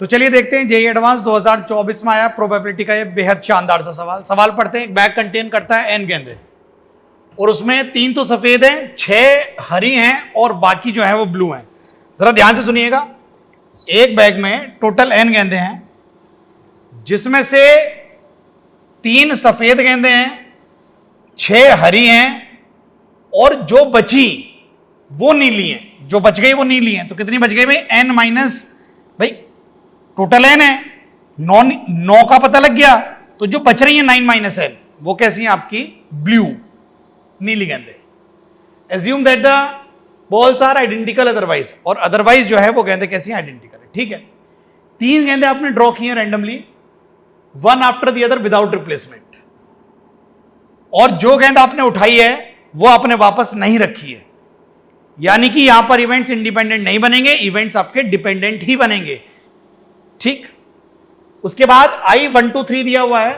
तो चलिए देखते हैं जेईई एडवांस 2024 में आया प्रोबेबिलिटी का ये बेहद शानदार सा सवाल पढ़ते हैं। एक बैग कंटेन करता है एन गेंदे और उसमें 3 तो सफेद हैं, 6 हरी हैं और बाकी जो है वो ब्लू हैं। जरा ध्यान से सुनिएगा, एक बैग में टोटल एन गेंदे हैं जिसमें से 3 सफेद गेंदे हैं, 6 हरी हैं और जो बची वो नीली हैं। जो बच गई वो नीली हैं। तो कितनी बच गई भाई? एन माइनस, भाई टोटल एन है, 9 का पता लग गया। तो जो बच रही है 9 माइनस एन वो कैसी है? आपकी ब्लू, नीली गेंदे। Assume that the balls are identical otherwise, और अदरवाइज जो है वो गेंदे कैसी हैं? आइडेंटिकल है। ठीक है, 3 गेंदे आपने ड्रॉ की हैं randomly, one after the other without replacement, और जो गेंद आपने उठाई है वो आपने वापस नहीं रखी है। यानी कि यहां पर इवेंट्स इंडिपेंडेंट नहीं बनेंगे, इवेंट्स आपके डिपेंडेंट ही बनेंगे। ठीक, उसके बाद I1 2 3 दिया हुआ है,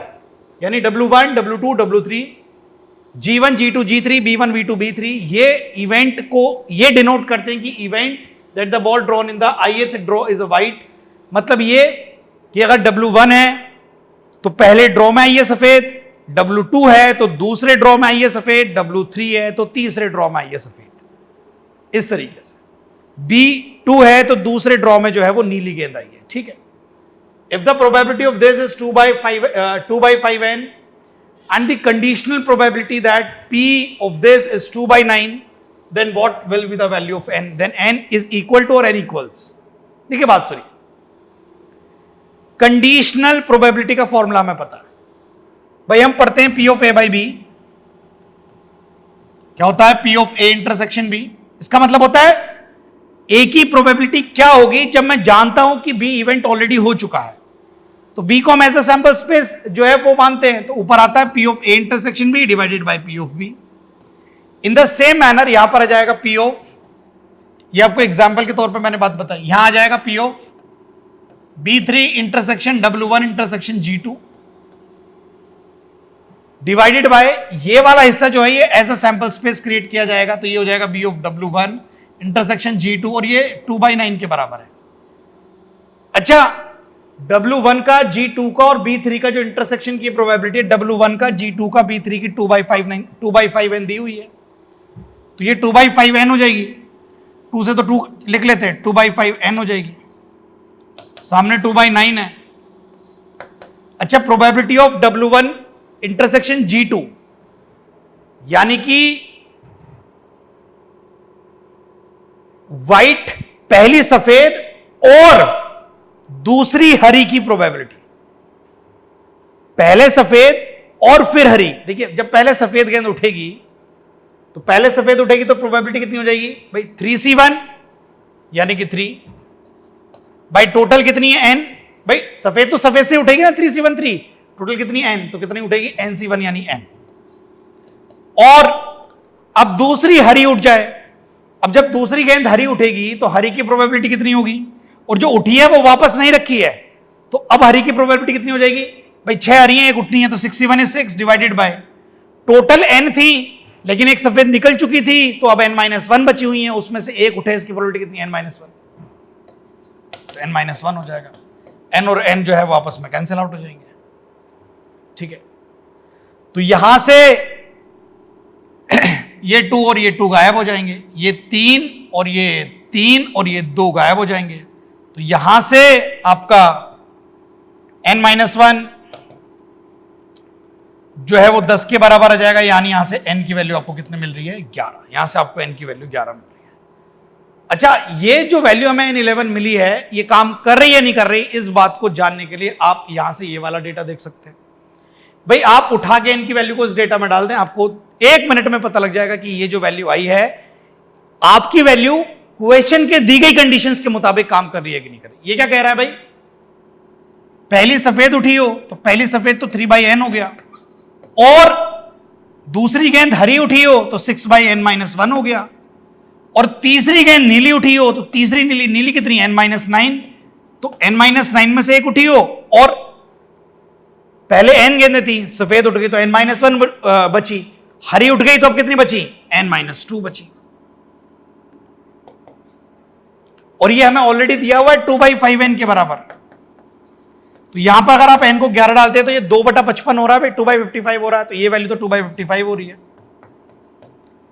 यानी W1 W2 W3, G1 G2 G3 B1 B2 B3। ये इवेंट को ये डिनोट करते हैं कि event that the ball drawn in the ith draw is a white. मतलब ये कि अगर W1 है तो पहले ड्रॉ में आई है सफेद, W2 है तो दूसरे ड्रॉ में आई है सफेद, W3 है तो तीसरे ड्रॉ में आई है सफेद। इस तरीके से B2 है तो दूसरे ड्रॉ में जो है वो नीली गेंद आई है। ठीक है, if the probability of this is 2 by 5n and the conditional probability that p of this is 2 by 9, then what will be the value of n? Then n is equal to or n equals, देखिए बात सुनिए, conditional probability का formula हमें पता है भाई। हम पढ़ते हैं p of a by b, क्या होता है? p of a intersection b। इसका मतलब होता है a की प्रोबेबिलिटी क्या होगी जब मैं जानता हूं कि b इवेंट ऑलरेडी हो चुका है। तो b को हम एज अ सैंपल स्पेस जो है वो मानते हैं, तो ऊपर आता है p of a intersection b divided by p of b। In the same manner यहां पर आ जाएगा p ऑफ, ये आपको एग्जांपल के तौर पे मैंने बात बताई, यहां आ जाएगा p of b3 intersection w1 intersection g2 divided by ये वाला हिस्सा जो है ये as a sample space create किया जाएगा। तो ये हो जाएगा b of w1 intersection g2 और ये 2/9 के बराबर है। अच्छा, W1 का G2 का और B3 का जो इंटरसेक्शन की प्रोबेबिलिटी है, W1 का G2 का B3 की 2/5n दी हुई है, तो ये 2/5n हो जाएगी। 2 से तो 2 लिख लेते हैं, 2/5n हो जाएगी, सामने 2/9 है। अच्छा, probability of W1 intersection G2, यानी कि व्हाइट पहली सफेद और दूसरी हरी की प्रोबेबिलिटी, पहले सफेद और फिर हरी। देखिए, जब पहले सफेद गेंद उठेगी तो पहले सफेद उठेगी तो प्रोबेबिलिटी कितनी हो जाएगी भाई? 3c1 यानी कि 3 भाई टोटल कितनी है n? भाई सफेद तो सफेद से उठेगी ना, 3c1 3, टोटल कितनी n? तो कितनी उठेगी? nc1 यानी n। और अब दूसरी हरी उठ जाए, अब जब दूसरी गेंद हरी उठेगी तो हरी की प्रोबेबिलिटी कितनी होगी? और जो उठी है वो वापस नहीं रखी है, तो अब हरी की प्रोबेबिलिटी कितनी हो जाएगी भाई? 6 हरी हैं, एक उठनी है, तो 6c1 is 6 divided by total n थी, लेकिन एक सफेद निकल चुकी थी तो अब n-1 बची हुई है, उसमें से एक उठे, इसकी प्रोबेबिलिटी कितनी? n-1, तो n-1 हो जाएगा। n और n जो है वो आपस में कैंसिल आउट हो जाएंगे। ठीक है, तो यहां से ये 2 और ये 2 गायब हो जाएंगे, ये 3 और ये 3 और ये 2 गायब हो जाएंगे। तो यहां से आपका n-1 जो है वो 10 के बराबर आ जाएगा, यानी यहां से n की वैल्यू आपको कितने मिल रही है? 11। यहां से आपको n की वैल्यू 11 मिल रही है। अच्छा, ये जो वैल्यू हमें n11 मिली है, ये काम कर रही है नहीं कर रही, इस बात को जानने के लिए आप यहां से ये वाला डेटा देख सकते हैं। भाई आप उठा के n की वैल्यू को इस डेटा में डाल दें, आपको 1 मिनट में पता लग जाएगा कि ये जो वैल्यू आई है, आपकी वैल्यू क्वेश्चन के दी गई कंडीशंस के मुताबिक काम कर रही है कि नहीं कर रही। ये क्या कह रहा है भाई? पहली सफेद उठी हो तो पहली सफेद तो 3/n हो गया, और दूसरी गेंद हरी उठी हो तो 6/n-1 हो गया, और तीसरी गेंद नीली उठी हो तो तीसरी नीली कितनी? n-9, तो n-9 में से एक उठी हो, और पहले n गेंदें थी, सफेद उठ गई तो n-1 बची, हरी उठ गई तो अब कितनी बची? n-2 बची। और ये हमें ऑलरेडी दिया हुआ है 2/5n के बराबर। तो यहां पर अगर आप n को 11 डालते हैं तो ये 2/55 हो रहा है भाई, 2/55 हो रहा है, तो ये वैल्यू तो 2/55 हो रही है।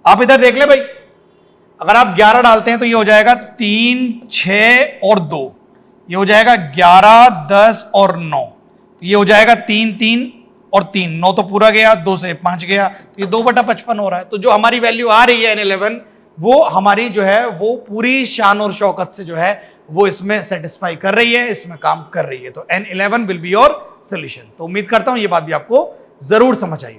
आप इधर देख ले भाई, अगर आप 11 डालते हैं तो ये हो जाएगा 3, 6 और 2, ये हो जाएगा 11, 10 और 9, ये हो जाएगा 3, 3 और 3, 9 तो पूरा गया, 2 से 5 गया, तो ये 2/55 हो रहा है। तो जो हमारी वैल्यू आ रही है n11, वो हमारी जो है वो पूरी शान और शौकत से जो है वो इसमें सेटिस्फाई कर रही है, इसमें काम कर रही है। तो n11 will be your solution. तो उम्मीद करता हूं ये बात भी आपको जरूर समझ आई।